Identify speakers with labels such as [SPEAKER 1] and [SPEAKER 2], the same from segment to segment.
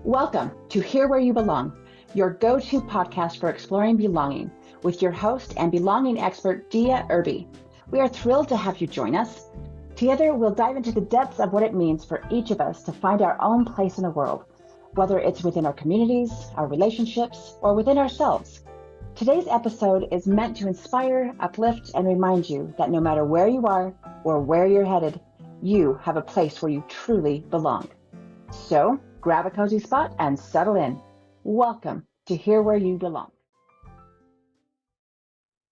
[SPEAKER 1] Welcome to Here Where You Belong, your go-to podcast for exploring belonging with your host and belonging expert, Dia Irby. We are thrilled to have you join us. Together, we'll dive into the depths of what it means for each of us to find our own place in the world, whether it's within our communities, our relationships, or within ourselves. Today's episode is meant to inspire, uplift, and remind you that no matter where you are or where you're headed, you have a place where you truly belong. So, grab a cozy spot and settle in. Welcome to Here Where You Belong.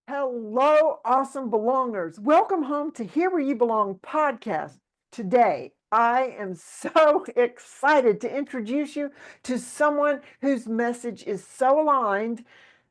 [SPEAKER 2] Hello, awesome belongers. Welcome home to Here Where You Belong podcast. Today, I am so excited to introduce you to someone whose message is so aligned.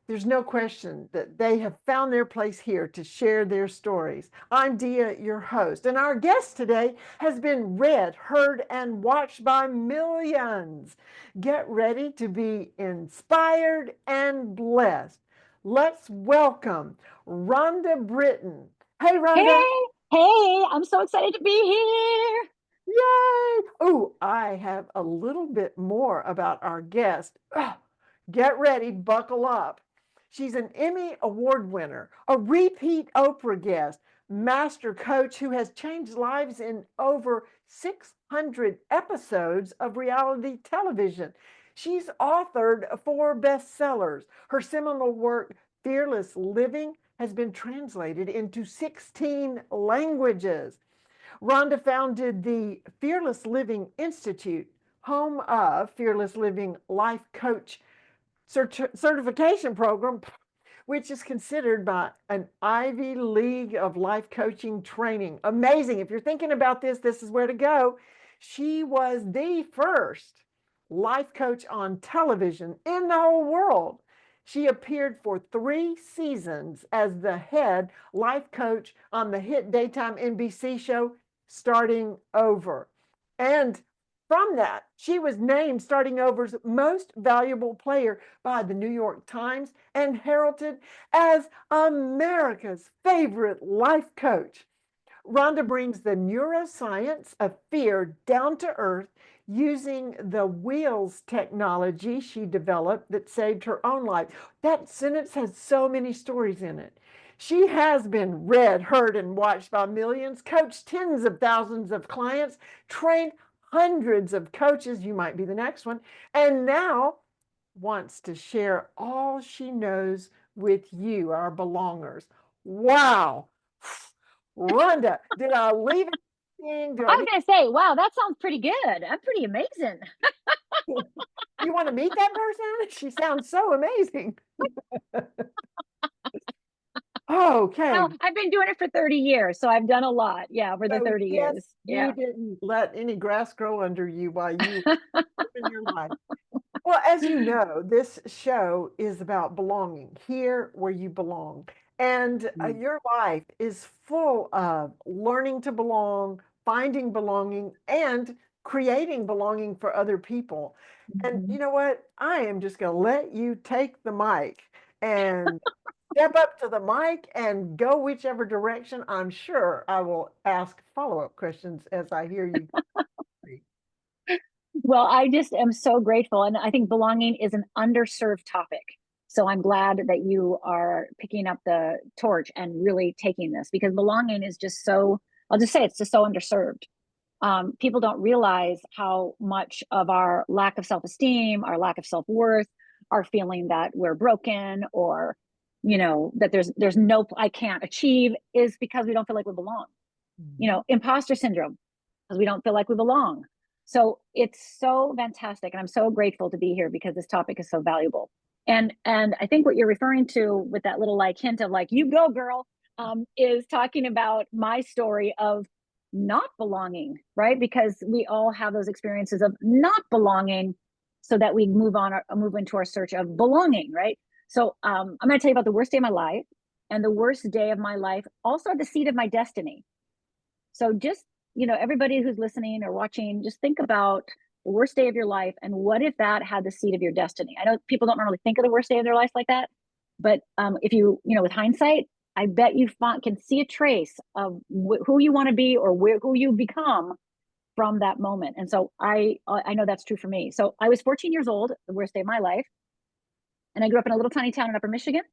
[SPEAKER 2] There's no question that they have found their place here to share their stories. I'm Dia, your host, and our guest today has been read, heard, and watched by millions. Get ready to be inspired and blessed. Let's welcome Rhonda Britten. Hey, Rhonda.
[SPEAKER 3] Hey, I'm so excited to be here.
[SPEAKER 2] Yay. Oh, I have a little bit more about our guest. Get ready, buckle up. She's an Emmy Award winner, a repeat Oprah guest, master coach who has changed lives in over 600 episodes of reality television. She's authored 4 bestsellers. Her seminal work, Fearless Living, has been translated into 16 languages. Rhonda founded the Fearless Living Institute, home of Fearless Living Life Coach certification program, which is considered by an Ivy League of life coaching training. Amazing. If you're thinking about this, this is where to go. She was the first life coach on television in the whole world. She appeared for 3 seasons as the head life coach on the hit daytime NBC show Starting Over. And from that, she was named Starting Over's most valuable player by the New York Times and heralded as America's favorite life coach. Rhonda brings the neuroscience of fear down to earth using the wheels technology she developed that saved her own life. That sentence has so many stories in it. She has been read, heard, and watched by millions, coached tens of thousands of clients, trained hundreds of coaches, you might be the next one, and now wants to share all she knows with you, our belongers. Wow. Rhonda, did I leave anything?
[SPEAKER 3] I was going to say, wow, that sounds pretty good. I'm pretty amazing.
[SPEAKER 2] You want to meet that person? She sounds so amazing. Okay.
[SPEAKER 3] Well, I've been doing it for 30 years, so I've done a lot. Yeah, for the 30 years.
[SPEAKER 2] You didn't let any grass grow under you while you were in your life. Well, as you know, this show is about belonging, here where you belong. And your life is full of learning to belong, finding belonging, and creating belonging for other people. And you know what? I am just going to let you take the mic and step up to the mic and go whichever direction. I'm sure I will ask follow-up questions as I hear you.
[SPEAKER 3] Well, I just am so grateful. And I think belonging is an underserved topic. So I'm glad that you are picking up the torch and really taking this, because belonging is just so, I'll just say it's just so underserved. People don't realize how much of our lack of self-esteem, our lack of self-worth, our feeling that we're broken, or that there's no, I can't achieve, is because we don't feel like we belong. Imposter syndrome, because we don't feel like we belong. So it's so fantastic, and I'm so grateful to be here because this topic is so valuable. And I think what you're referring to with that little hint of you go girl, is talking about my story of not belonging, right? Because we all have those experiences of not belonging, so that we move into our search of belonging, right? So I'm going to tell you about the worst day of my life, and the worst day of my life also at the seat of my destiny. So just, everybody who's listening or watching, just think about the worst day of your life, and what if that had the seat of your destiny? I know people don't normally think of the worst day of their life like that, but if you, with hindsight, I bet you can see a trace of who you want to be, or who you become from that moment. And so I know that's true for me. So I was 14 years old, the worst day of my life. And I grew up in a little tiny town in Upper Michigan,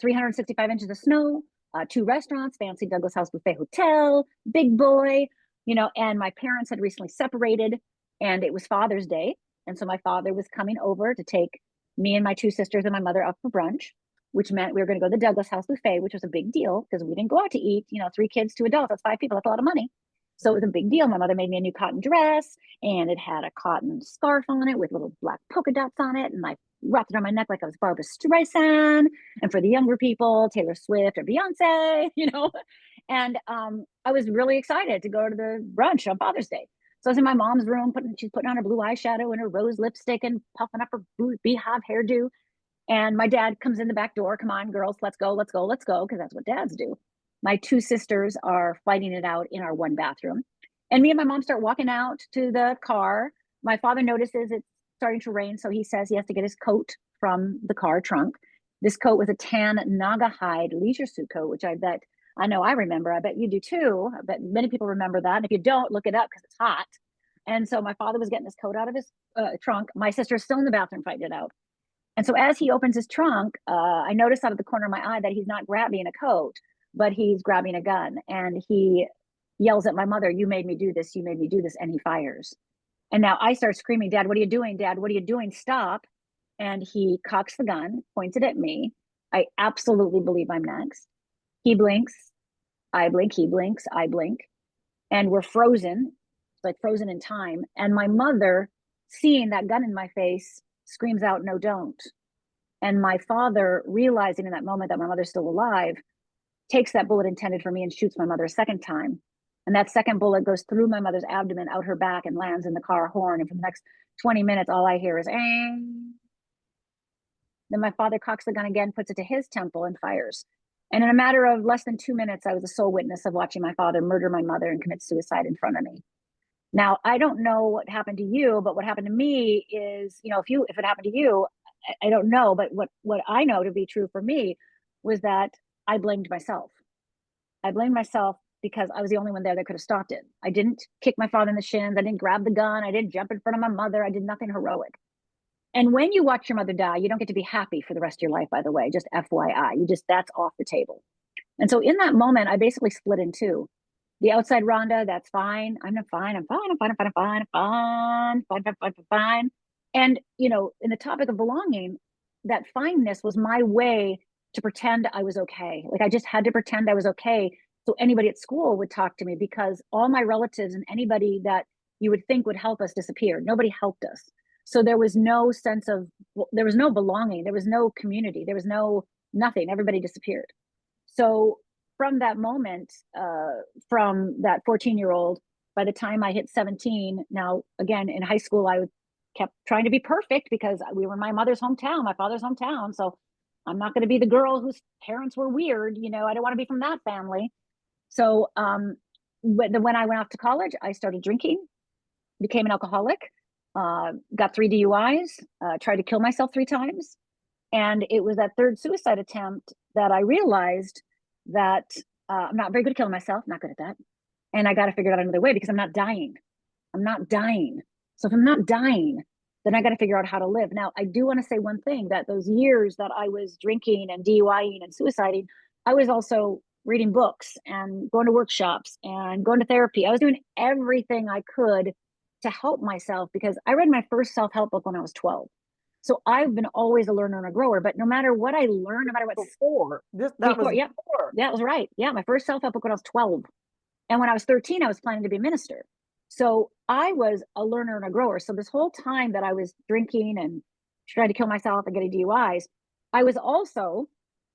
[SPEAKER 3] 365 inches of snow, 2 restaurants, fancy Douglas House Buffet Hotel, big boy, and my parents had recently separated, and it was Father's Day. And so my father was coming over to take me and my 2 sisters and my mother up for brunch, which meant we were going to go to the Douglas House Buffet, which was a big deal because we didn't go out to eat, 3 kids, 2 adults, that's 5 people, that's a lot of money. So it was a big deal. My mother made me a new cotton dress, and it had a cotton scarf on it with little black polka dots on it. And I wrapped it around my neck like I was Barbara Streisand. And for the younger people, Taylor Swift or Beyonce, And I was really excited to go to the brunch on Father's Day. So I was in my mom's room, she's putting on her blue eyeshadow and her rose lipstick and puffing up her beehive hairdo. And my dad comes in the back door. Come on, girls, let's go, let's go, let's go, because that's what dads do. My 2 sisters are fighting it out in our 1 bathroom. And me and my mom start walking out to the car. My father notices it's starting to rain, so he says he has to get his coat from the car trunk. This coat was a tan Naga hide leisure suit coat, which I remember. I bet you do too. I bet many people remember that. And if you don't, look it up because it's hot. And so my father was getting his coat out of his trunk. My sister's still in the bathroom fighting it out. And so as he opens his trunk, I notice out of the corner of my eye that he's not grabbing a coat, but he's grabbing a gun. And he yells at my mother, "You made me do this, you made me do this," and he fires. And now I start screaming, "Dad, what are you doing? Dad, what are you doing? Stop." And he cocks the gun, points it at me. I absolutely believe I'm next. He blinks, I blink, he blinks, I blink. And we're frozen, like frozen in time. And my mother, seeing that gun in my face, screams out, "No, don't." And my father, realizing in that moment that my mother's still alive, takes that bullet intended for me and shoots my mother a second time. And that second bullet goes through my mother's abdomen, out her back, and lands in the car horn. And for the next 20 minutes, all I hear is, "Aang." Then my father cocks the gun again, puts it to his temple, and fires. And in a matter of less than 2 minutes, I was a sole witness of watching my father murder my mother and commit suicide in front of me. Now, I don't know what happened to you, but what happened to me is, if it happened to you, I don't know, but what I know to be true for me was that I blamed myself. I blamed myself because I was the only one there that could have stopped it. I didn't kick my father in the shins. I didn't grab the gun. I didn't jump in front of my mother. I did nothing heroic. And when you watch your mother die, you don't get to be happy for the rest of your life, by the way, just FYI. That's off the table. And so in that moment, I basically split in 2. The outside Rhonda, that's fine. I'm not fine. I'm fine. I'm fine. I'm fine. I'm fine. I'm fine. Fine. Fine. Fine. Fine. And, in the topic of belonging, that fineness was my way to pretend I was okay. Like I just had to pretend I was okay. So anybody at school would talk to me, because all my relatives and anybody that you would think would help us disappeared. Nobody helped us. So there was no sense of, there was no belonging. There was no community. There was nothing. Everybody disappeared. So from that moment, from that 14-year-old, by the time I hit 17, now again in high school, I kept trying to be perfect because we were in my mother's hometown, my father's hometown. So I'm not going to be the girl whose parents were weird. I don't want to be from that family. So when I went off to college, I started drinking, became an alcoholic, got 3 DUIs, tried to kill myself 3 times. And it was that 3rd suicide attempt that I realized that I'm not very good at killing myself, not good at that. And I got to figure out another way because I'm not dying. I'm not dying. So if I'm not dying, then I got to figure out how to live. Now, I do want to say one thing, that those years that I was drinking and DUIing and suiciding, I was also reading books and going to workshops and going to therapy. I was doing everything I could to help myself, because I read my first self-help book when I was 12. So I've been always a learner and a grower, but no matter what I learned, no matter what
[SPEAKER 2] before that was
[SPEAKER 3] yeah,
[SPEAKER 2] before.
[SPEAKER 3] that was right. Yeah, my first self-help book when I was 12. And when I was 13, I was planning to be a minister. So I was a learner and a grower. So this whole time that I was drinking and trying to kill myself and getting DUIs, I was also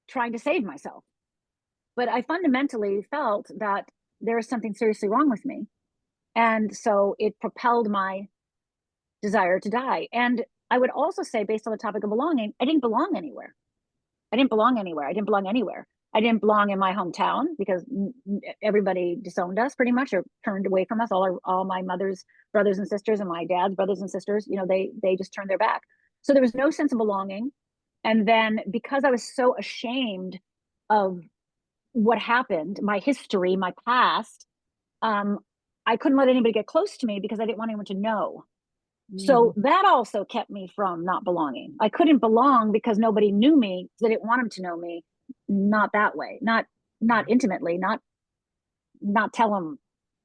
[SPEAKER 3] trying to save myself. But I fundamentally felt that there was something seriously wrong with me. And so it propelled my desire to die. And I would also say, based on the topic of belonging, I didn't belong anywhere. I didn't belong anywhere. I didn't belong anywhere. I didn't belong in my hometown because everybody disowned us pretty much, or turned away from us. All my mother's brothers and sisters and my dad's brothers and sisters, they just turned their back. So there was no sense of belonging. And then because I was so ashamed of what happened, my history, my past, I couldn't let anybody get close to me because I didn't want anyone to know. So
[SPEAKER 2] Mm-hmm.
[SPEAKER 3] that also kept me from not belonging. I couldn't belong because nobody knew me. They didn't want them to know me. Not that way. Not intimately. Not tell them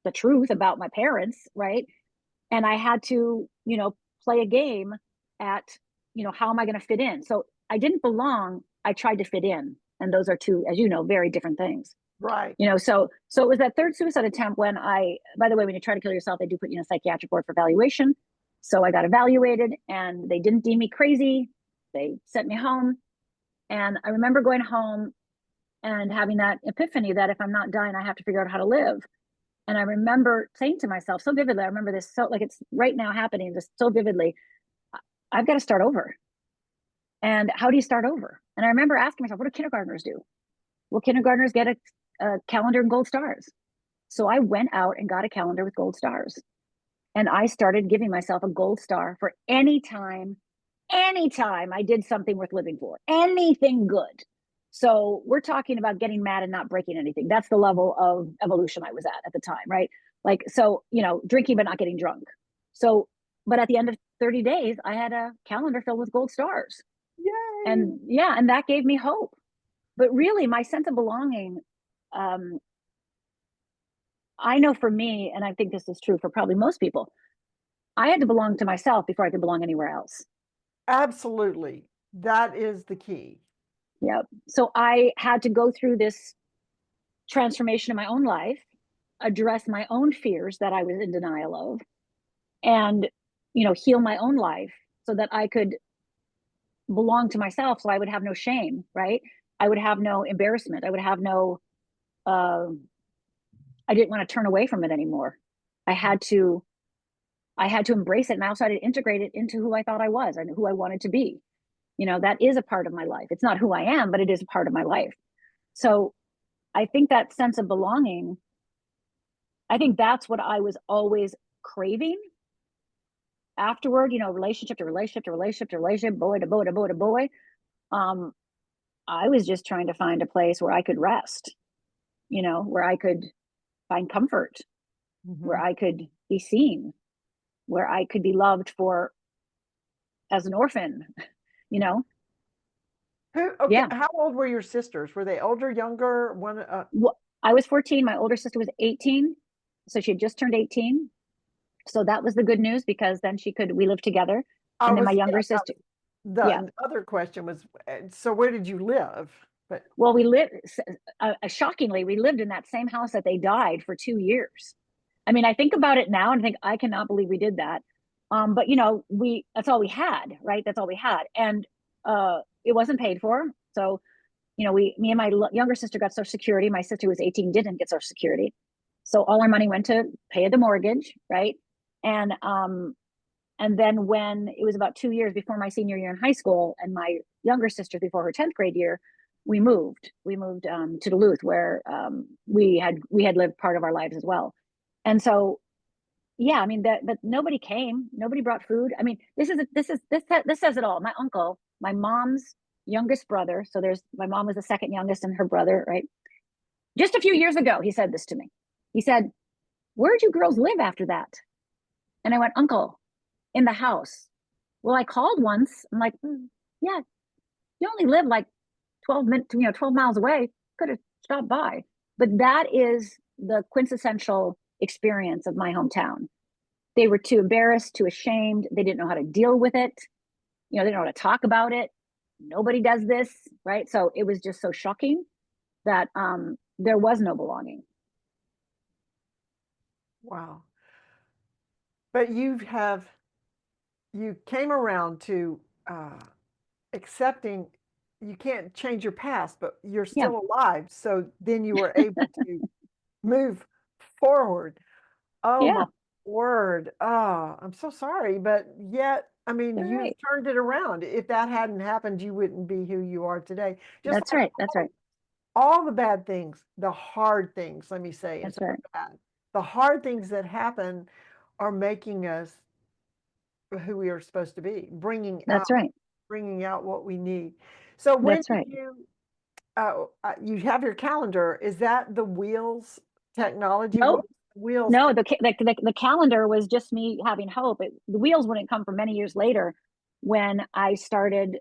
[SPEAKER 3] the truth about my parents, right? And I had to, play a game at, how am I going to fit in? So I didn't belong. I tried to fit in, and those are two, as you know, very different things.
[SPEAKER 2] Right.
[SPEAKER 3] So it was that third suicide attempt when by the way, when you try to kill yourself, they do put you in a psychiatric ward for evaluation. So I got evaluated and they didn't deem me crazy. They sent me home. And I remember going home and having that epiphany that if I'm not dying, I have to figure out how to live. And I remember saying to myself so vividly, I remember this so like it's right now happening just so vividly, I've got to start over. And how do you start over? And I remember asking myself, what do kindergartners do? Well, kindergartners get a calendar and gold stars. So I went out and got a calendar with gold stars. And I started giving myself a gold star for anytime I did something worth living for, anything good. So we're talking about getting mad and not breaking anything. That's the level of evolution I was at the time, right? Like, so, drinking but not getting drunk. So, but at the end of 30 days, I had a calendar filled with gold stars.
[SPEAKER 2] Yay.
[SPEAKER 3] And yeah, and that gave me hope. But really, my sense of belonging, I know for me, and I think this is true for probably most people, I had to belong to myself before I could belong anywhere else.
[SPEAKER 2] Absolutely. That is the key.
[SPEAKER 3] Yep. So I had to go through this transformation in my own life, address my own fears that I was in denial of, and, heal my own life so that I could belong to myself. So I would have no shame, right? I would have no embarrassment. I would have no, uh, I didn't want to turn away from it anymore. I had to embrace it. And I also had to integrate it into who I thought I was and who I wanted to be. That is a part of my life. It's not who I am, but it is a part of my life. So I think that sense of belonging, I think that's what I was always craving afterward, relationship to relationship to relationship to relationship, boy to boy to boy to boy. Um, I was just trying to find a place where I could rest, where I could find comfort, where I could be seen, where I could be loved for as an orphan, you know?
[SPEAKER 2] Okay,
[SPEAKER 3] Yeah.
[SPEAKER 2] how old were your sisters? Were they older, younger?
[SPEAKER 3] Well, I was 14. My older sister was 18. So she had just turned 18. So that was the good news because then we lived together. And then my younger sister, yeah.
[SPEAKER 2] The other question was, so where did you live?
[SPEAKER 3] Well, shockingly, we lived in that same house that they died for 2 years. I mean, I think about it now and think, I cannot believe we did that. But that's all we had, right? That's all we had. And it wasn't paid for. So, me and my younger sister got Social Security. My sister who was 18 didn't get Social Security. So all our money went to pay the mortgage, right? And then when it was about 2 years before my senior year in high school and my younger sister before her 10th grade year, we moved to Duluth where we had lived part of our lives as well. And so, yeah, I mean, but nobody came, nobody brought food. I mean, this says it all. My uncle, my mom's youngest brother. So my mom was the second youngest and her brother, right? Just a few years ago, he said this to me. He said, "Where'd you girls live after that?" And I went, "Uncle, in the house." Well, I called once. I'm like, yeah, you only live like 12 minutes, 12 miles away. Could have stopped by. But that is the quintessential experience of my hometown. They were too embarrassed, too ashamed. They didn't know how to deal with it. They didn't know how to talk about it. Nobody does this, right? So it was just so shocking that there was no belonging.
[SPEAKER 2] Wow. But you came around to accepting you can't change your past, but you're still alive. So then you were able to move forward. Oh, my word. Oh, I'm so sorry. But yet, I mean, you've turned it around. If that hadn't happened, you wouldn't be who you are today.
[SPEAKER 3] That's right. That's right.
[SPEAKER 2] All the bad things, the hard things, let me say,
[SPEAKER 3] that's right.
[SPEAKER 2] The hard things that happen are making us who we are supposed to be, bringing out what we need. So when you have your calendar, is that the wheels technology?
[SPEAKER 3] Nope.
[SPEAKER 2] Wheels.
[SPEAKER 3] No, the calendar was just me having hope. The wheels wouldn't come for many years later when I started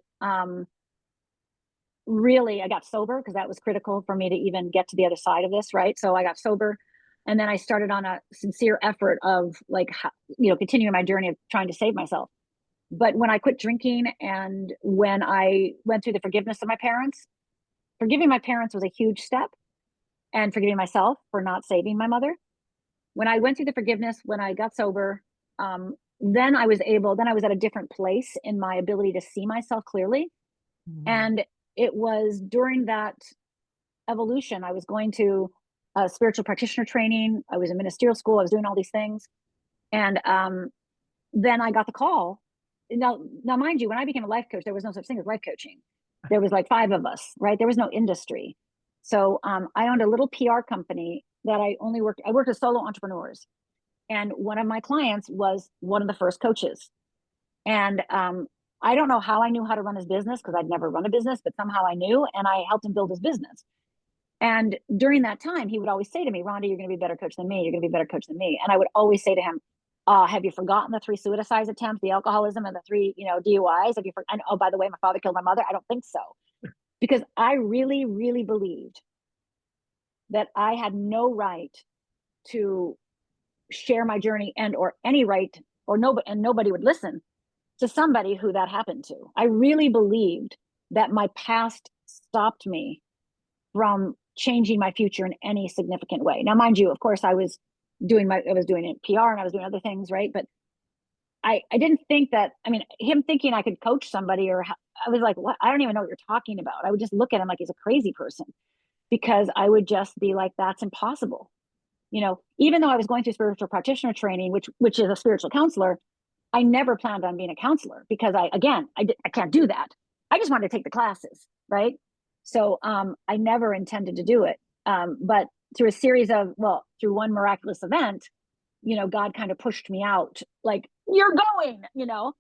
[SPEAKER 3] really, I got sober because that was critical for me to even get to the other side of this, right? So I got sober, and then I started on a sincere effort of like, continuing my journey of trying to save myself. But when I quit drinking and when I went through the forgiveness of my parents, forgiving my parents was a huge step, and forgiving myself for not saving my mother. When I went through the forgiveness, when I got sober, then I was at a different place in my ability to see myself clearly. And it was during that evolution, I was going to a spiritual practitioner training. I was in ministerial school. I was doing all these things. And then I got the call. Now, mind you, when I became a life coach, there was no such thing as life coaching. There was like 5 of us, right? There was no industry. So I owned a little PR company that I worked with solo entrepreneurs. And one of my clients was one of the first coaches. And I don't know how I knew how to run his business because I'd never run a business, but somehow I knew, and I helped him build his business. And during that time, he would always say to me, Rhonda, you're going to be a better coach than me. You're going to be a better coach than me. And I would always say to him, have you forgotten the 3 suicide attempts, the alcoholism, and the 3, DUIs? Have you forgotten? Oh, by the way, my father killed my mother. I don't think so. Because I really, really believed that I had no right to share my journey or any right, and nobody would listen to somebody who that happened to. I really believed that my past stopped me from changing my future in any significant way. Now, mind you, of course, I was doing it PR and I was doing other things, right? But I didn't think that, him thinking I could coach somebody, I was like, what? I don't even know what you're talking about. I would just look at him like he's a crazy person, because I would just be like, that's impossible. Even though I was going through spiritual practitioner training, which is a spiritual counselor, I never planned on being a counselor because I can't do that. I just wanted to take the classes, right? So I never intended to do it. But through through one miraculous event, God kind of pushed me out, like, you're going, I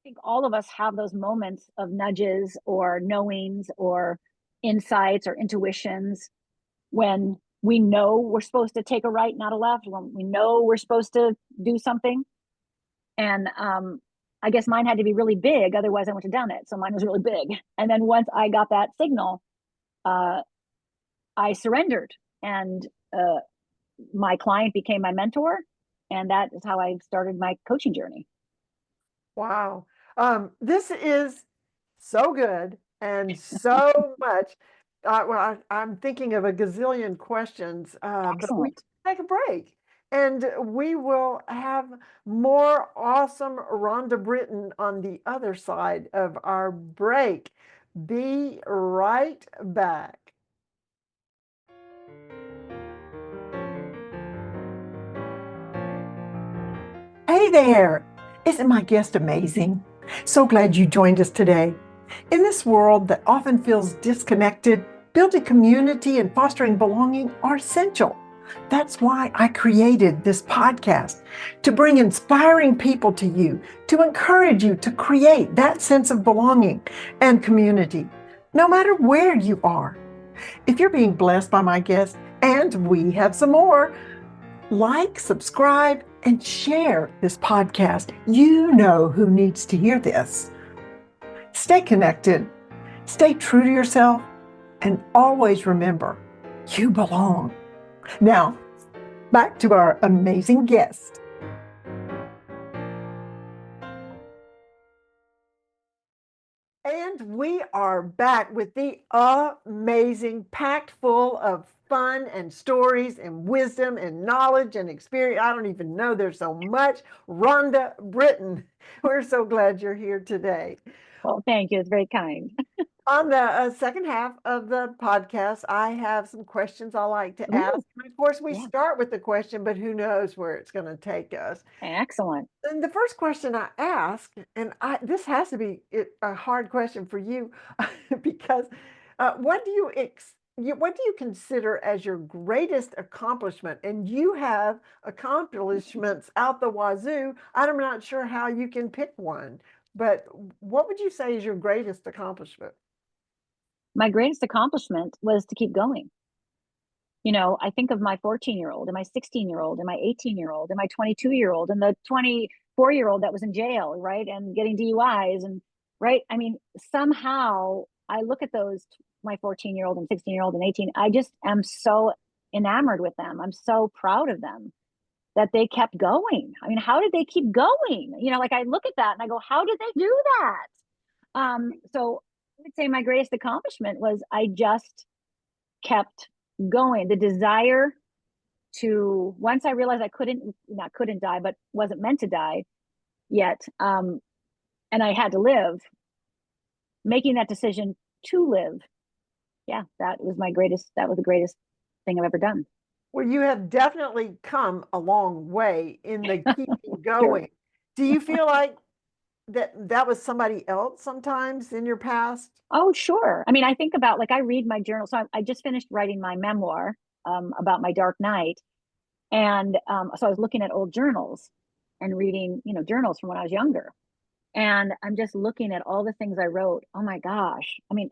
[SPEAKER 3] think all of us have those moments of nudges or knowings or insights or intuitions when we know we're supposed to take a right, not a left, when we know we're supposed to do something. And I guess mine had to be really big, otherwise I wouldn't have done it. So mine was really big. And then once I got that signal, I surrendered, and my client became my mentor, and that is how I started my coaching journey.
[SPEAKER 2] Wow. This is so good and so much. I'm thinking of a gazillion questions, but we
[SPEAKER 3] Excellent.
[SPEAKER 2] take a break, and we will have more awesome Rhonda Britten on the other side of our break. Be right back. Hey there! Isn't my guest amazing? So glad you joined us today. In this world that often feels disconnected, building community and fostering belonging are essential. That's why I created this podcast, to bring inspiring people to you, to encourage you to create that sense of belonging and community, no matter where you are. If you're being blessed by my guest, and we have some more, like, subscribe, and share this podcast. You know who needs to hear this. Stay connected, stay true to yourself, and always remember, you belong. Now, back to our amazing guest. And we are back with the amazing, packed full of fun and stories and wisdom and knowledge and experience. I don't even know, there's so much. Rhonda Britten, we're so glad you're here today.
[SPEAKER 3] Well, thank you. It's very kind.
[SPEAKER 2] On the second half of the podcast, I have some questions I like to ask. And of course, we start with the question, but who knows where it's going to take us.
[SPEAKER 3] Excellent.
[SPEAKER 2] And the first question I ask, and this has to be a hard question for you, because what do you consider as your greatest accomplishment? And you have accomplishments out the wazoo. I'm not sure how you can pick one, but what would you say is your greatest accomplishment?
[SPEAKER 3] My greatest accomplishment was to keep going. I think of my 14-year-old and my 16-year-old and my 18-year-old and my 22-year-old and the 24-year-old that was in jail, right? And getting DUIs and right. I mean, somehow I look at those, my 14-year-old and 16-year-old and 18, I just am so enamored with them. I'm so proud of them that they kept going. I mean, how did they keep going? Like I look at that and I go, how did they do that? So I would say my greatest accomplishment was I just kept going. The desire to, once I realized I not couldn't die, but wasn't meant to die yet, and I had to live, making that decision to live. Yeah, that was the greatest thing I've ever done.
[SPEAKER 2] Well, you have definitely come a long way in the keeping going.
[SPEAKER 3] Sure.
[SPEAKER 2] Do you feel like that was somebody else sometimes in your past?
[SPEAKER 3] Oh, sure. I mean, I think about, like, I read my journal. So I just finished writing my memoir about my dark night. And so I was looking at old journals and reading, journals from when I was younger. And I'm just looking at all the things I wrote. Oh my gosh. I mean,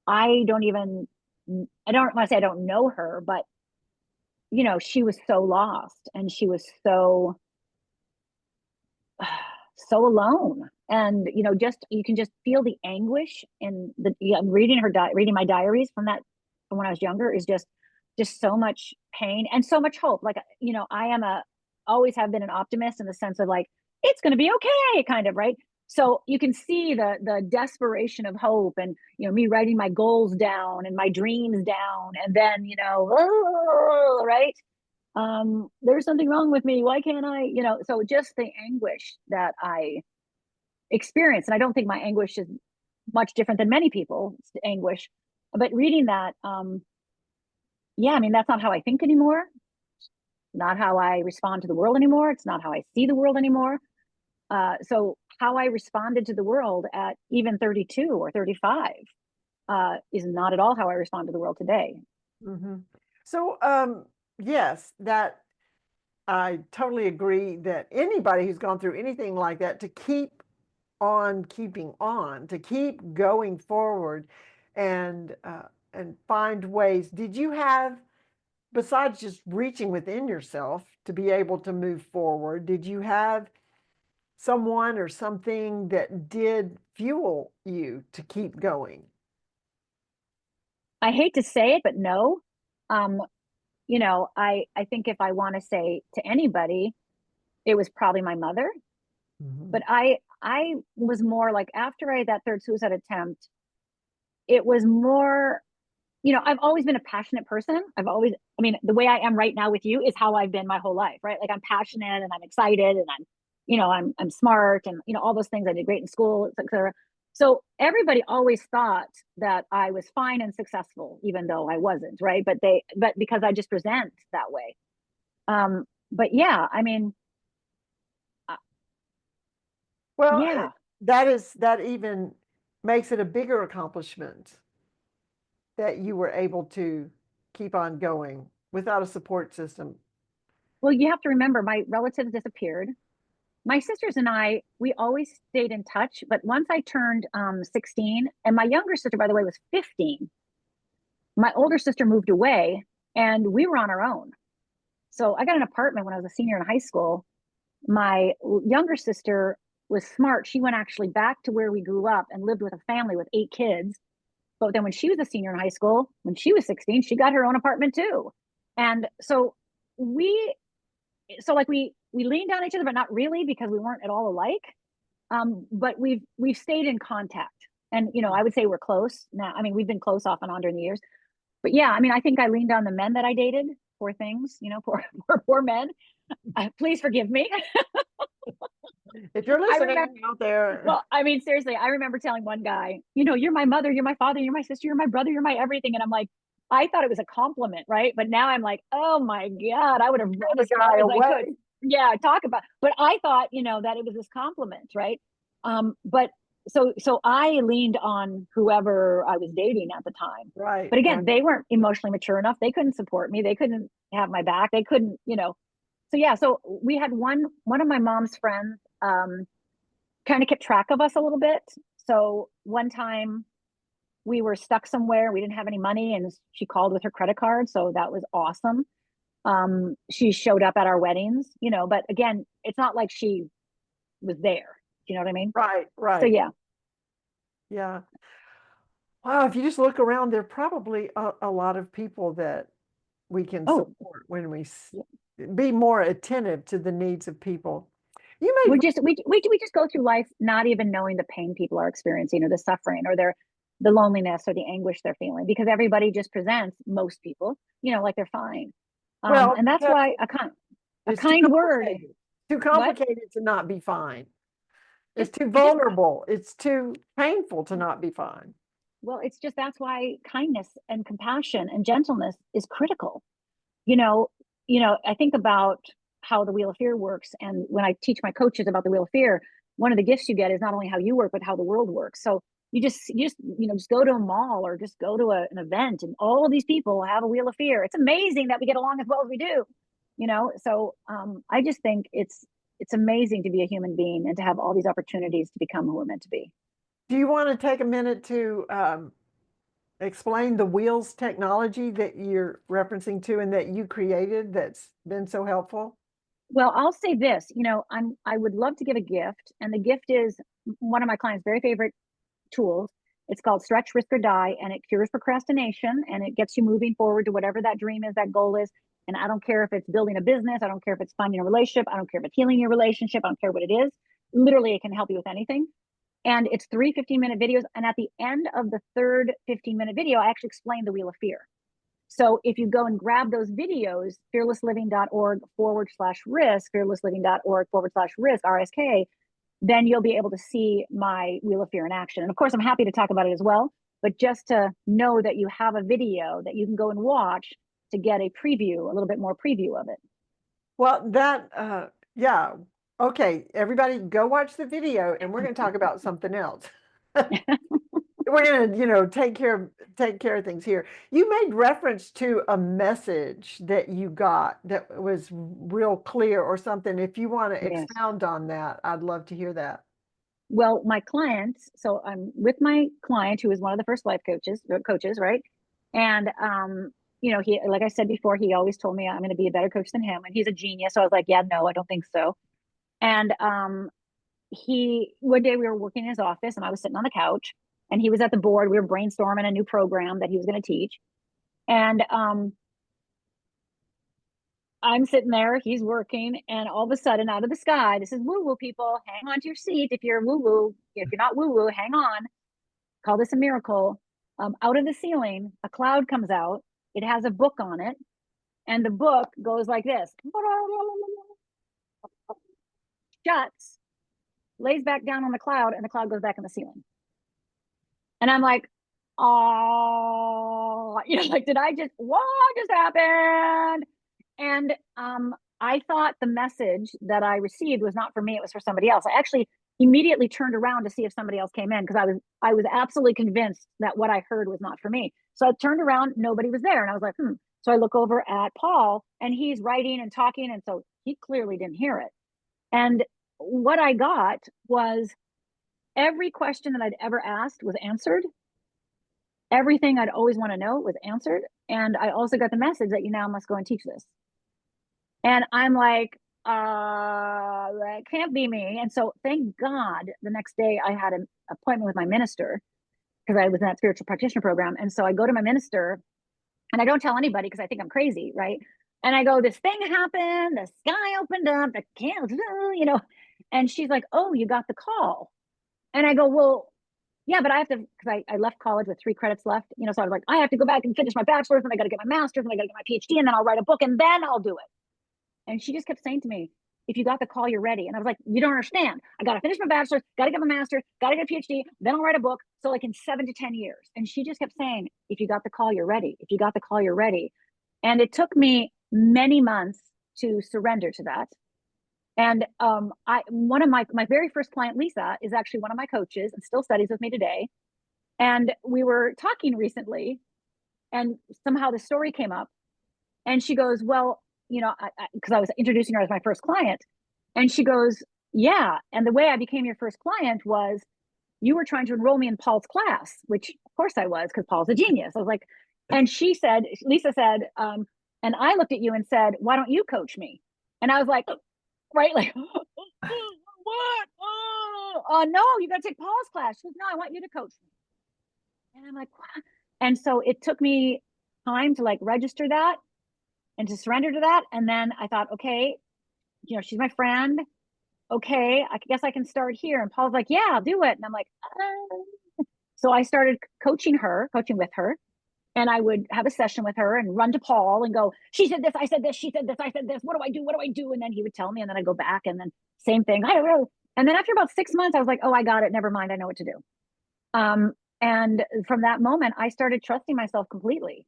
[SPEAKER 3] I don't want to say I don't know her, but, she was so lost and she was so, so alone. And, just, you can just feel the anguish in reading reading my diaries from when I was younger is just so much pain and so much hope. Like, I am always have been an optimist in the sense of like, it's going to be okay, kind of, right? So you can see the desperation of hope and, me writing my goals down and my dreams down. And then, right. There's something wrong with me. Why can't I, so just the anguish that I experienced. And I don't think my anguish is much different than many people's anguish, but reading that, yeah, I mean, that's not how I think anymore. Not how I respond to the world anymore. It's not how I see the world anymore. So how I responded to the world at even 32 or 35 is not at all how I respond to the world today.
[SPEAKER 2] Mm-hmm. So, yes, that I totally agree that anybody who's gone through anything like that, to keep on keeping on, to keep going forward and find ways. Did you have, besides just reaching within yourself to be able to move forward, did you have someone or something that did fuel you to keep going?
[SPEAKER 3] I hate to say it, but no. I think if I want to say to anybody, it was probably my mother.
[SPEAKER 2] Mm-hmm.
[SPEAKER 3] But I was more like, after I had that third suicide attempt, it was more, I've always been a passionate person. I mean, the way I am right now with you is how I've been my whole life, right? Like I'm passionate and I'm excited and I'm smart and, all those things. I did great in school, et cetera. So everybody always thought that I was fine and successful, even though I wasn't, right? But because I just present that way. But yeah, I mean,
[SPEAKER 2] Well,
[SPEAKER 3] yeah.
[SPEAKER 2] that even makes it a bigger accomplishment that you were able to keep on going without a support system.
[SPEAKER 3] Well, you have to remember, my relatives disappeared. My sisters and I, we always stayed in touch. But once I turned 16, and my younger sister, by the way, was 15, my older sister moved away and we were on our own. So I got an apartment when I was a senior in high school. My younger sister was smart. She went actually back to where we grew up and lived with a family with 8 kids. But then when she was a senior in high school, when she was 16, she got her own apartment too. And so we like we leaned on each other, but not really, because we weren't at all alike. But we've stayed in contact, and I would say we're close now. I mean, we've been close off and on during the years, but yeah, I mean, I think I leaned on the men that I dated. Poor things, poor men. Please forgive me.
[SPEAKER 2] If you're listening out there.
[SPEAKER 3] Well, I mean, seriously, I remember telling one guy, you're my mother, you're my father, you're my sister, you're my brother, you're my everything. And I'm like, I thought it was a compliment, right? But now I'm like, oh my God, I would have run as far as I could. Yeah, talk about. But I thought, that it was this compliment, right? But so I leaned on whoever I was dating at the time.
[SPEAKER 2] Right.
[SPEAKER 3] But again,
[SPEAKER 2] Right.
[SPEAKER 3] they weren't emotionally mature enough. They couldn't support me. They couldn't have my back. They couldn't, So yeah, so we had one of my mom's friends kind of kept track of us a little bit. So one time we were stuck somewhere. We didn't have any money, and she called with her credit card. So that was awesome. She showed up at our weddings, you know, but again, it's not like she was there. You know what I mean?
[SPEAKER 2] Right,
[SPEAKER 3] So
[SPEAKER 2] right.
[SPEAKER 3] yeah.
[SPEAKER 2] Yeah. Wow, if you just look around, there are probably a lot of people that we can
[SPEAKER 3] Oh,
[SPEAKER 2] support when we
[SPEAKER 3] yeah.
[SPEAKER 2] be more attentive to the needs of people. You
[SPEAKER 3] we
[SPEAKER 2] made
[SPEAKER 3] just we just go through life not even knowing the pain people are experiencing or the suffering or the loneliness or the anguish they're feeling, because everybody just presents, most people, you know, like they're fine.
[SPEAKER 2] well
[SPEAKER 3] And that's
[SPEAKER 2] because
[SPEAKER 3] why a
[SPEAKER 2] it's too
[SPEAKER 3] kind word.
[SPEAKER 2] complicated. Too
[SPEAKER 3] What?
[SPEAKER 2] complicated to not be fine. It's
[SPEAKER 3] Just
[SPEAKER 2] too
[SPEAKER 3] it just
[SPEAKER 2] vulnerable. It's too painful to not be fine.
[SPEAKER 3] Well, it's just that's why kindness and compassion and gentleness is critical. You know, I think about how the Wheel of Fear works, and when I teach my coaches about the Wheel of Fear, one of the gifts you get is not only how you work but how the world works. So just go to a mall or just go to an event, and all of these people have a Wheel of Fear. It's amazing that we get along as well as we do. You know, so I just think it's amazing to be a human being and to have all these opportunities to become who we're meant to be.
[SPEAKER 2] Do you want to take a minute to explain the wheels technology that you're referencing to and that you created that's been so helpful?
[SPEAKER 3] Well, I'll say this, you know, I would love to give a gift, and the gift is one of my clients' very favorite tools. It's called Stretch, Risk, or Die, and it cures procrastination, and it gets you moving forward to whatever that dream is, that goal is. And I don't care if it's building a business, I don't care if it's finding a relationship, I don't care if it's healing your relationship, I don't care what it is. Literally, it can help you with anything. And it's 3 15-minute videos. And at the end of the third 15-minute video, I actually explain the Wheel of Fear. So if you go and grab those videos, fearlessliving.org/risk, fearlessliving.org/risk, RSK, then you'll be able to see my Wheel of Fear in action. And of course, I'm happy to talk about it as well, but just to know that you have a video that you can go and watch to get a preview, a little bit more preview of it.
[SPEAKER 2] Well, yeah. Okay, everybody go watch the video and we're going to talk about something else. We're going to, take care of things here. You made reference to a message that you got that was real clear or something. If you want to
[SPEAKER 3] Yes.
[SPEAKER 2] expound on that, I'd love to hear that.
[SPEAKER 3] Well, my clients, so I'm with my client who is one of the first life coaches, right? And he, like I said before, he always told me I'm going to be a better coach than him, and he's a genius. So I was like, yeah, no, I don't think so. And one day we were working in his office, and I was sitting on the couch, and he was at the board. We were brainstorming a new program that he was going to teach, and I'm sitting there, he's working, and all of a sudden, out of the sky, this is woo-woo, people, hang on to your seat. If you're woo-woo, if you're not woo-woo, hang on. Call this a miracle. Out of the ceiling, a cloud comes out. It has a book on it, and the book goes like this. Shuts, lays back down on the cloud, and the cloud goes back in the ceiling. And I'm like, oh, like, what just happened? And I thought the message that I received was not for me, it was for somebody else. I actually immediately turned around to see if somebody else came in, because I was absolutely convinced that what I heard was not for me. So I turned around, nobody was there, and I was like, So I look over at Paul, and he's writing and talking, and so he clearly didn't hear it. And what I got was every question that I'd ever asked was answered. Everything I'd always want to know was answered. And I also got the message that you now must go and teach this. And I'm like, that can't be me. And so thank God the next day I had an appointment with my minister, because I was in that spiritual practitioner program. And so I go to my minister, and I don't tell anybody because I think I'm crazy, right? And I go, this thing happened, the sky opened up, the can't, and she's like, oh, you got the call. And I go, well, yeah, but I have to, because I left college with 3 credits left, so I was like, I have to go back and finish my bachelor's, and I got to get my master's, and I got to get my PhD, and then I'll write a book, and then I'll do it. And she just kept saying to me, if you got the call, you're ready. And I was like, you don't understand. I got to finish my bachelor's, got to get my master's, got to get a PhD, then I'll write a book. So like in 7 to 10 years. And she just kept saying, if you got the call, you're ready. If you got the call, you're ready. And it took me many months to surrender to that. And one of my very first client, Lisa, is actually one of my coaches and still studies with me today. And we were talking recently, and somehow the story came up, and she goes, well, because I was introducing her as my first client, and she goes, yeah. And the way I became your first client was you were trying to enroll me in Paul's class, which course I was, because Paul's a genius. I was like, and Lisa said, and I looked at you and said, why don't you coach me? And I was like, right, like, what? Oh, no, you got to take Paul's class. She goes, no, I want you to coach me. And I'm like, what? And so it took me time to like register that and to surrender to that. And then I thought, okay, she's my friend. Okay, I guess I can start here. And Paul's like, yeah, I'll do it. And I'm like, so I started coaching with her. And I would have a session with her and run to Paul and go, she said this, I said this, she said this, I said this. What do I do? What do I do? And then he would tell me, and then I'd go back, and then same thing. I don't know. And then after about 6 months, I was like, oh, I got it. Never mind. I know what to do. And from that moment, I started trusting myself completely.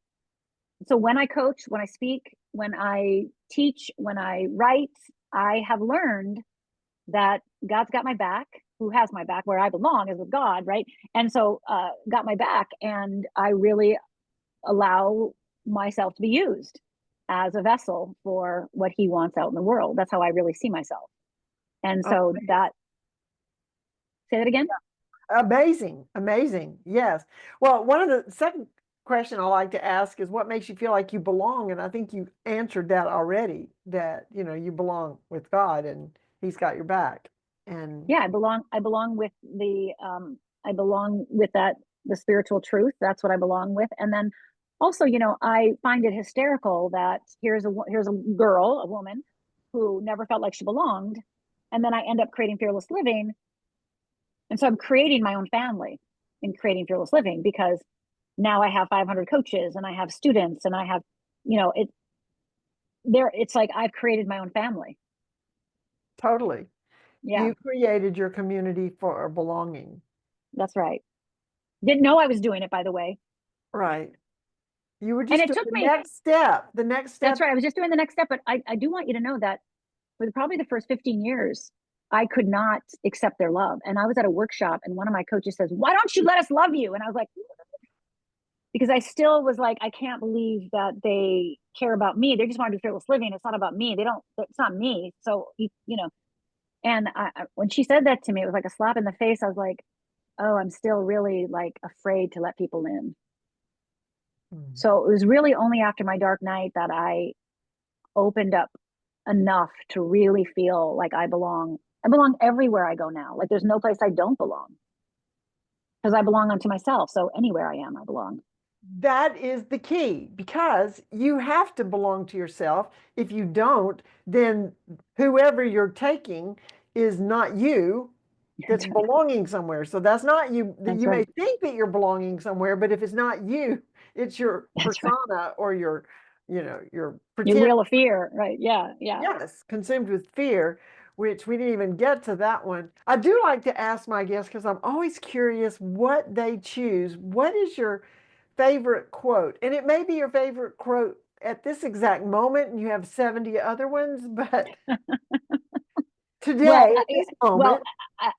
[SPEAKER 3] So when I coach, when I speak, when I teach, when I write, I have learned that God's got my back. Who has my back? Where I belong is with God, right? And so got my back, and I really allow myself to be used as a vessel for what he wants out in the world. That's how I really see myself. And so say that again.
[SPEAKER 2] Amazing. Yes. Well, one of the second question I like to ask is, what makes you feel like you belong? And I think you answered that already, that, you belong with God and he's got your back. And
[SPEAKER 3] yeah, I belong with the spiritual truth. That's what I belong with. And then also, I find it hysterical that here's a woman who never felt like she belonged. And then I end up creating Fearless Living. And so I'm creating my own family in creating Fearless Living, because now I have 500 coaches and I have students and I have, it's like I've created my own family.
[SPEAKER 2] Totally.
[SPEAKER 3] Yeah.
[SPEAKER 2] You created your community for belonging.
[SPEAKER 3] That's right. Didn't know I was doing it, by the way.
[SPEAKER 2] Right. You were just
[SPEAKER 3] and it
[SPEAKER 2] doing
[SPEAKER 3] took
[SPEAKER 2] the
[SPEAKER 3] me,
[SPEAKER 2] next step. The next step.
[SPEAKER 3] That's right. I was just doing the next step. But I do want you to know that for probably the first 15 years, I could not accept their love. And I was at a workshop and one of my coaches says, why don't you let us love you? And I was like, because I still was like, I can't believe that they care about me. They just want to do Fearless Living. It's not about me. It's not me. So, and when she said that to me, it was like a slap in the face. I was like, oh, I'm still really like afraid to let people in. So it was really only after my dark night that I opened up enough to really feel like I belong. I belong everywhere I go now. Like there's no place I don't belong, because I belong unto myself. So anywhere I am, I belong.
[SPEAKER 2] That is the key, because you have to belong to yourself. If you don't, then whoever you're taking is not you, that's belonging somewhere. So that's not you. You may think that you're belonging somewhere, but if it's not you, it's your persona or your pretend.
[SPEAKER 3] Your wheel of fear, right? Yeah.
[SPEAKER 2] Yes, consumed with fear, which we didn't even get to that one. I do like to ask my guests, because I'm always curious what they choose. What is your favorite quote? And it may be your favorite quote at this exact moment, and you have 70 other ones, but today, at this moment.
[SPEAKER 3] Well,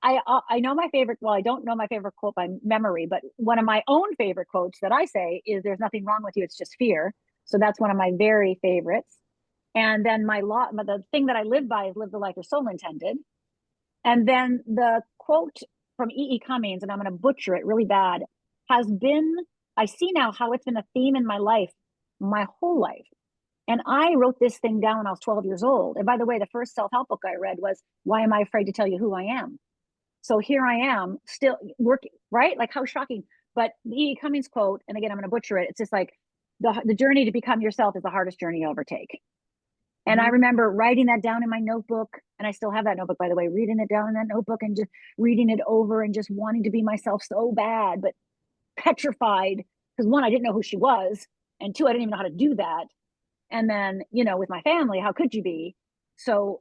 [SPEAKER 3] I know my favorite. Well, I don't know my favorite quote by memory, but one of my own favorite quotes that I say is, "There's nothing wrong with you. It's just fear." So that's one of my very favorites. And then the thing that I live by is, "Live the life your soul intended." And then the quote from E.E. Cummings, and I'm going to butcher it really bad, has been, I see now how it's been a theme in my life, my whole life. And I wrote this thing down when I was 12 years old. And by the way, the first self-help book I read was Why Am I Afraid to Tell You Who I Am? So here I am still working, right? Like how shocking. But the E.E. Cummings quote, and again, I'm going to butcher it. It's just like, the journey to become yourself is the hardest journey you'll ever take. And I remember writing that down in my notebook, and I still have that notebook, by the way, reading it down in that notebook and just reading it over and just wanting to be myself so bad, but petrified, because one, I didn't know who she was, and two, I didn't even know how to do that. And then, with my family, how could you be? So,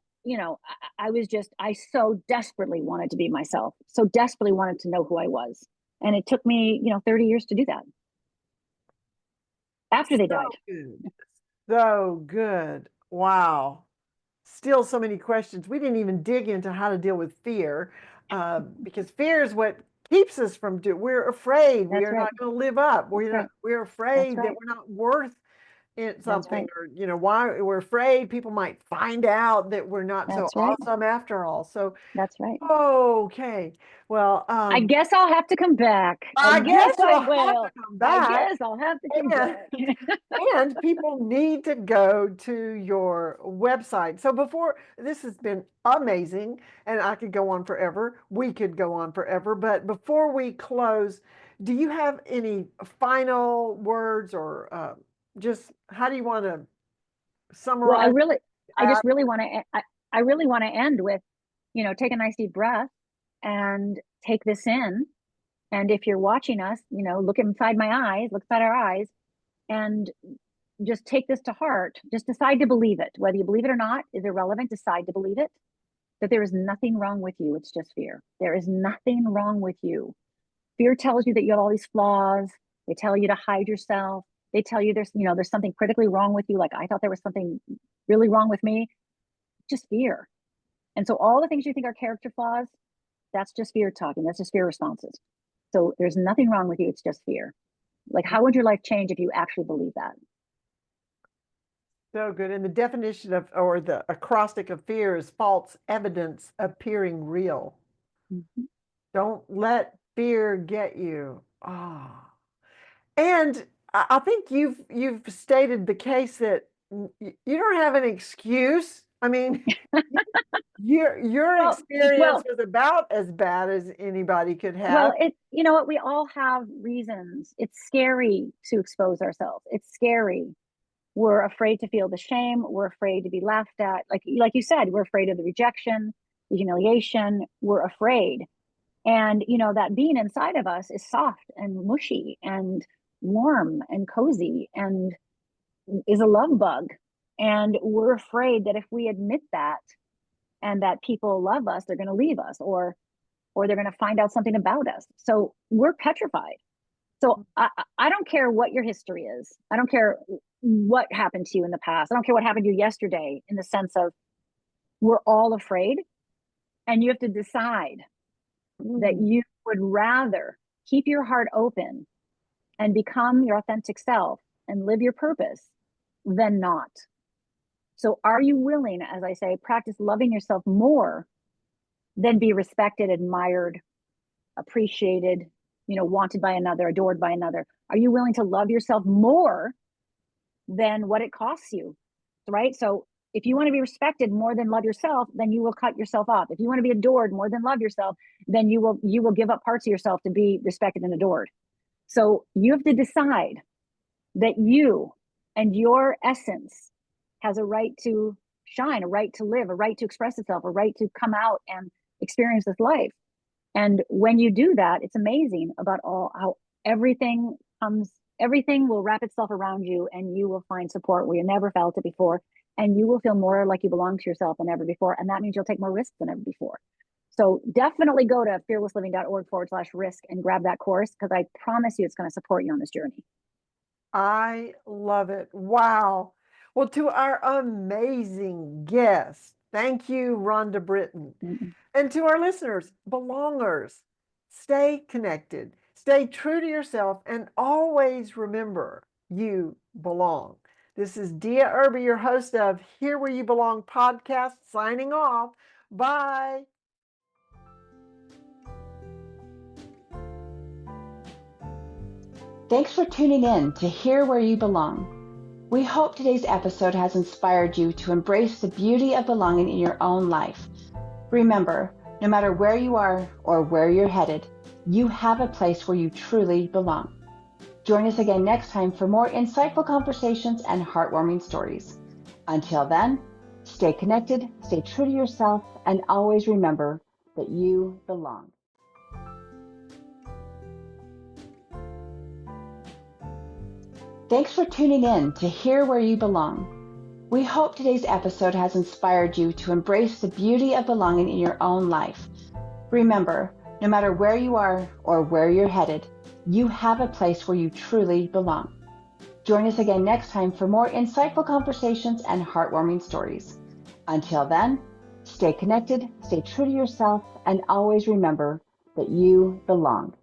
[SPEAKER 3] I so desperately wanted to be myself, so desperately wanted to know who I was. And it took me, 30 years to do that. After they died.
[SPEAKER 2] So good. Wow. Still so many questions. We didn't even dig into how to deal with fear, because fear is what keeps us from doing. We're afraid we are not going to live up. We're afraid that we're not worth in
[SPEAKER 3] That's
[SPEAKER 2] something,
[SPEAKER 3] right.
[SPEAKER 2] or why we're afraid people might find out that we're not so
[SPEAKER 3] That's right.
[SPEAKER 2] awesome after all. So,
[SPEAKER 3] That's right.
[SPEAKER 2] okay. Well,
[SPEAKER 3] I guess I'll have to come back. I
[SPEAKER 2] I
[SPEAKER 3] guess
[SPEAKER 2] guess
[SPEAKER 3] I
[SPEAKER 2] you'll have to
[SPEAKER 3] will.
[SPEAKER 2] come
[SPEAKER 3] I
[SPEAKER 2] back.
[SPEAKER 3] guess I'll have to come
[SPEAKER 2] And,
[SPEAKER 3] back.
[SPEAKER 2] and people need to go to your website. So this has been amazing, and I could go on forever. We could go on forever. But before we close, do you have any final words, or just how do you want to
[SPEAKER 3] Well,
[SPEAKER 2] summarize
[SPEAKER 3] I
[SPEAKER 2] that?
[SPEAKER 3] just really want to, I really want to end with, take a nice deep breath and take this in. And if you're watching us, look inside my eyes, look inside our eyes, and just take this to heart. Just decide to believe it. Whether you believe it or not is irrelevant. Decide to believe it. That there is nothing wrong with you. It's just fear. There is nothing wrong with you. Fear tells you that you have all these flaws. They tell you to hide yourself. They tell you there's something critically wrong with you. Like I thought there was something really wrong with me. Just fear. And so all the things you think are character flaws, that's just fear talking. That's just fear responses. So there's nothing wrong with you. It's just fear. Like, how would your life change if you actually believe that?
[SPEAKER 2] So good. And the definition or the acrostic of fear is false evidence appearing real.
[SPEAKER 3] Mm-hmm.
[SPEAKER 2] Don't let fear get you. Ah. And I think you've stated the case that you don't have an excuse. I mean, your experience
[SPEAKER 3] Well,
[SPEAKER 2] was about as bad as anybody could have.
[SPEAKER 3] well, you know what? We all have reasons. It's scary to expose ourselves. It's scary. We're afraid to feel the shame. We're afraid to be laughed at. Like you said, we're afraid of the rejection, the humiliation. We're afraid. And, that being inside of us is soft and mushy and warm and cozy and is a love bug. And we're afraid that if we admit that and that people love us, they're going to leave us or they're going to find out something about us. So we're petrified. So I don't care what your history is. I don't care what happened to you in the past. I don't care what happened to you yesterday, in the sense of we're all afraid. And you have to decide that you would rather keep your heart open and become your authentic self and live your purpose than not. So are you willing, as I say, practice loving yourself more than be respected, admired, appreciated, wanted by another, adored by another? Are you willing to love yourself more than what it costs you? Right? So if you want to be respected more than love yourself, then you will cut yourself off. If you want to be adored more than love yourself, then you will give up parts of yourself to be respected and adored. So you have to decide that you and your essence has a right to shine, a right to live, a right to express itself, a right to come out and experience this life. And when you do that, it's amazing about how everything will wrap itself around you, and you will find support where you never felt it before. And you will feel more like you belong to yourself than ever before. And that means you'll take more risks than ever before. So definitely go to fearlessliving.org/risk and grab that course, because I promise you it's going to support you on this journey.
[SPEAKER 2] I love it. Wow. Well, to our amazing guest, thank you, Rhonda Britten.
[SPEAKER 3] Mm-hmm.
[SPEAKER 2] And to our listeners, belongers, stay connected, stay true to yourself, and always remember you belong. This is Dia Irby, your host of Here Where You Belong podcast, signing off. Bye.
[SPEAKER 1] Thanks for tuning in to Here Where You Belong. We hope today's episode has inspired you to embrace the beauty of belonging in your own life. Remember, no matter where you are or where you're headed, you have a place where you truly belong. Join us again next time for more insightful conversations and heartwarming stories. Until then, stay connected, stay true to yourself, and always remember that you belong. Thanks for tuning in to Here Where You Belong. We hope today's episode has inspired you to embrace the beauty of belonging in your own life. Remember, no matter where you are or where you're headed, you have a place where you truly belong. Join us again next time for more insightful conversations and heartwarming stories. Until then, stay connected, stay true to yourself, and always remember that you belong.